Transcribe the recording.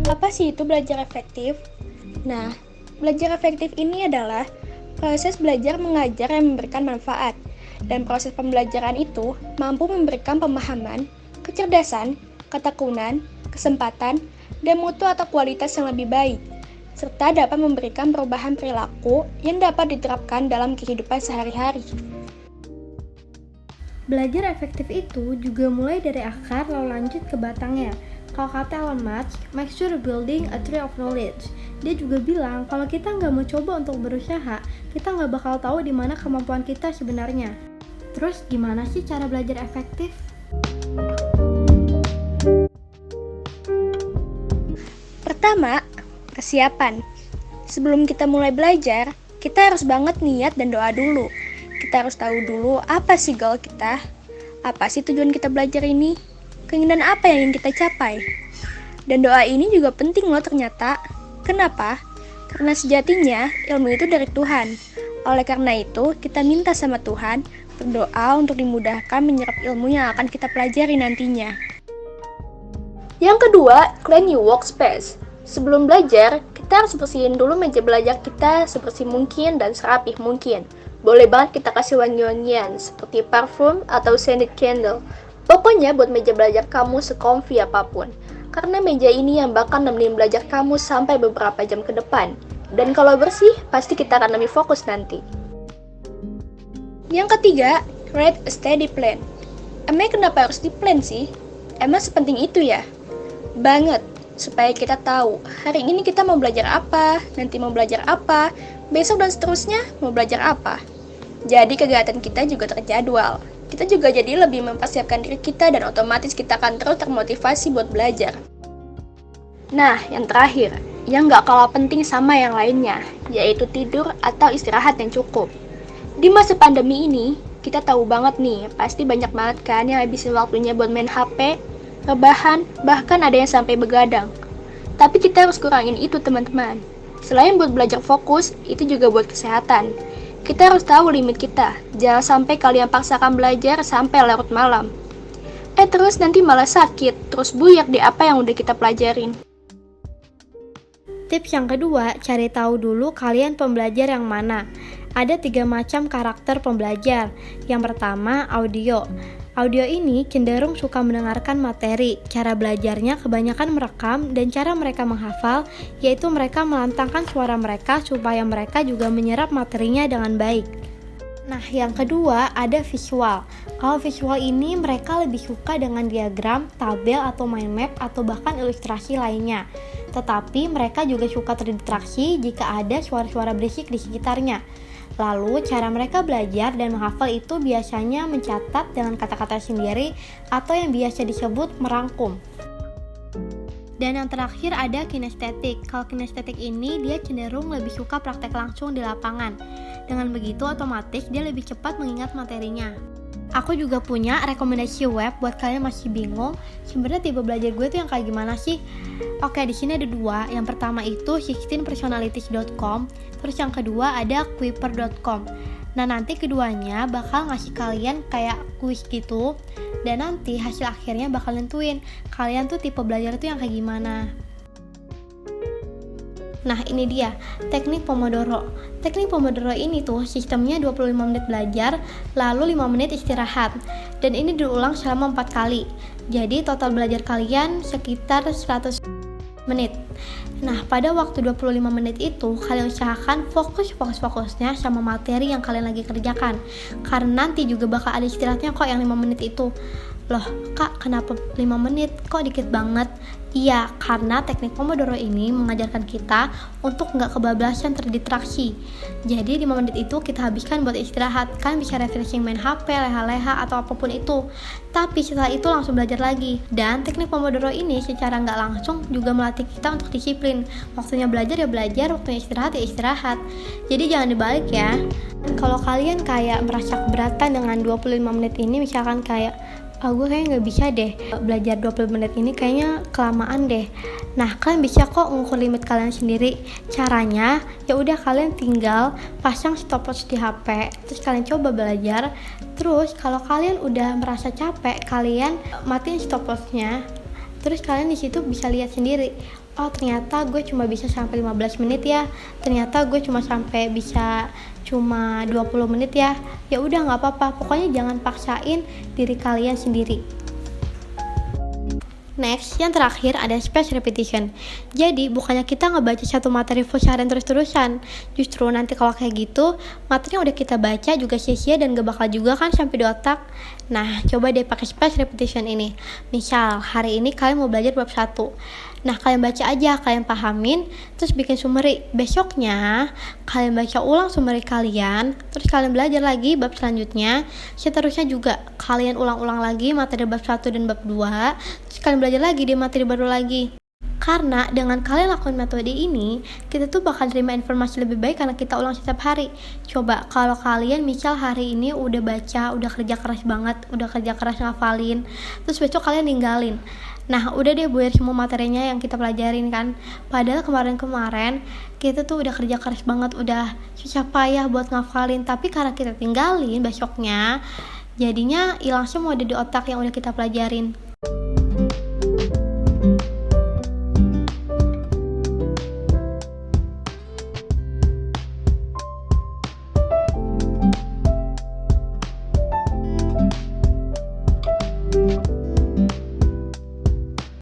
Apa sih itu belajar efektif? Nah, belajar efektif ini adalah proses belajar mengajar yang memberikan manfaat, dan proses pembelajaran itu mampu memberikan pemahaman, kecerdasan, ketekunan, kesempatan, dan mutu atau kualitas yang lebih baik, serta dapat memberikan perubahan perilaku yang dapat diterapkan dalam kehidupan sehari-hari. Belajar efektif itu juga mulai dari akar lalu lanjut ke batangnya. Kalau kata Elon Musk, make sure building a tree of knowledge. Dia juga bilang kalau kita nggak mau coba untuk berusaha, kita nggak bakal tahu di mana kemampuan kita sebenarnya. Terus gimana sih cara belajar efektif? Pertama, kesiapan. Sebelum kita mulai belajar, kita harus banget niat dan doa dulu. Kita harus tahu dulu apa sih goal kita, apa sih tujuan kita belajar ini, keinginan apa yang ingin kita capai. Dan doa ini juga penting loh ternyata. Kenapa? Karena sejatinya ilmu itu dari Tuhan. Oleh karena itu, kita minta sama Tuhan berdoa untuk dimudahkan menyerap ilmu yang akan kita pelajari nantinya. Yang kedua, clean your workspace. Sebelum belajar, kita harus bersihin dulu meja belajar kita sebersih mungkin dan serapih mungkin. Boleh banget kita kasih wangi-wangian seperti parfum atau scented candle. Pokoknya buat meja belajar kamu se-comfy apapun. Karena meja ini yang bakal nemenin belajar kamu sampai beberapa jam ke depan. Dan kalau bersih, pasti kita akan lebih fokus nanti. Yang ketiga, create a study plan. Emang kenapa harus di-plan sih? Emang sepenting itu ya? Banget, supaya kita tahu hari ini kita mau belajar apa, nanti mau belajar apa, besok dan seterusnya mau belajar apa. Jadi kegiatan kita juga terjadwal. Kita juga jadi lebih mempersiapkan diri kita dan otomatis kita akan terus termotivasi buat belajar. Nah, yang terakhir, yang gak kalah penting sama yang lainnya, yaitu tidur atau istirahat yang cukup. Di masa pandemi ini, kita tahu banget nih, pasti banyak banget kan yang habisin waktunya buat main HP, rebahan, bahkan ada yang sampai begadang. Tapi kita harus kurangin itu teman-teman. Selain buat belajar fokus, itu juga buat kesehatan. Kita harus tahu limit kita. Jangan sampai kalian paksakan belajar sampai larut malam. Terus nanti malah sakit, terus buyar di apa yang udah kita pelajarin. Tips yang kedua, cari tahu dulu kalian pembelajar yang mana. Ada 3 macam karakter pembelajar. Yang pertama, audio. Audio ini cenderung suka mendengarkan materi. Cara belajarnya kebanyakan merekam dan cara mereka menghafal, yaitu mereka melantangkan suara mereka supaya mereka juga menyerap materinya dengan baik. Nah, yang kedua ada visual. Kalau visual ini mereka lebih suka dengan diagram, tabel atau mind map atau bahkan ilustrasi lainnya. Tetapi mereka juga suka terdistraksi jika ada suara-suara berisik di sekitarnya. Lalu, cara mereka belajar dan menghafal itu biasanya mencatat dengan kata-kata sendiri atau yang biasa disebut merangkum. Dan yang terakhir ada kinestetik. Kalau kinestetik ini dia cenderung lebih suka praktek langsung di lapangan. Dengan begitu otomatis dia lebih cepat mengingat materinya. Aku juga punya rekomendasi web buat kalian masih bingung sebenarnya tipe belajar gue tuh yang kayak gimana sih. Oke, di sini ada 2. Yang pertama itu 16personalities.com, terus yang kedua ada quipper.com. Nah, nanti keduanya bakal ngasih kalian kayak kuis gitu, dan nanti hasil akhirnya bakal nentuin kalian tuh tipe belajar tuh yang kayak gimana. Nah, ini dia, teknik Pomodoro. Teknik Pomodoro ini tuh sistemnya 25 menit belajar, lalu 5 menit istirahat. Dan ini diulang selama 4 kali. Jadi total belajar kalian sekitar 100 menit. Nah, pada waktu 25 menit itu, kalian usahakan fokusnya sama materi yang kalian lagi kerjakan. Karena nanti juga bakal ada istirahatnya kok yang 5 menit itu. Loh, Kak, kenapa 5 menit? Kok dikit banget? Iya, karena teknik Pomodoro ini mengajarkan kita untuk nggak kebablasan terdistraksi. Jadi 5 menit itu kita habiskan buat istirahat. Kan bisa refreshing main HP, leha-leha, atau apapun itu. Tapi setelah itu langsung belajar lagi. Dan teknik Pomodoro ini secara nggak langsung juga melatih kita untuk disiplin. Waktunya belajar ya belajar, waktunya istirahat ya istirahat. Jadi jangan dibalik ya. Dan kalau kalian kayak merasa keberatan dengan 25 menit ini, misalkan kayak gue kayaknya nggak bisa deh belajar 20 menit ini, kayaknya kelamaan deh. Nah, kalian bisa kok ngukur limit kalian sendiri. Caranya ya udah kalian tinggal pasang stopwatch di HP, terus kalian coba belajar. Terus kalau kalian udah merasa capek, kalian matiin stopwatchnya. Terus kalian di situ bisa lihat sendiri, oh ternyata gue cuma bisa sampai 15 menit ya, ternyata gue cuma 20 menit ya. Ya udah nggak apa-apa, pokoknya jangan paksain diri kalian sendiri. Next, yang terakhir ada space repetition. Jadi, bukannya kita ngebaca satu materi full seharian terus-terusan. Justru nanti kalau kayak gitu, materi yang udah kita baca juga sia-sia dan gak bakal juga kan sampai di otak. Nah, coba deh pakai space repetition ini. Misal, hari ini kalian mau belajar bab 1. Nah, kalian baca aja, kalian pahamin, terus bikin summary. Besoknya, kalian baca ulang summary kalian, terus kalian belajar lagi bab selanjutnya. Seterusnya juga, kalian ulang-ulang lagi materi bab 1 dan bab 2, terus kalian belajar lagi di materi baru lagi. Karena dengan kalian lakukan metode ini, kita tuh bakal terima informasi lebih baik karena kita ulang setiap hari. Coba kalau kalian misal hari ini udah baca, udah kerja keras banget, udah kerja keras ngafalin, terus besok kalian ninggalin. Nah, udah deh buyar semua materinya yang kita pelajarin kan. Padahal kemarin-kemarin kita tuh udah kerja keras banget, udah susah payah buat ngafalin, tapi karena kita tinggalin besoknya, jadinya hilang semua di otak yang udah kita pelajarin.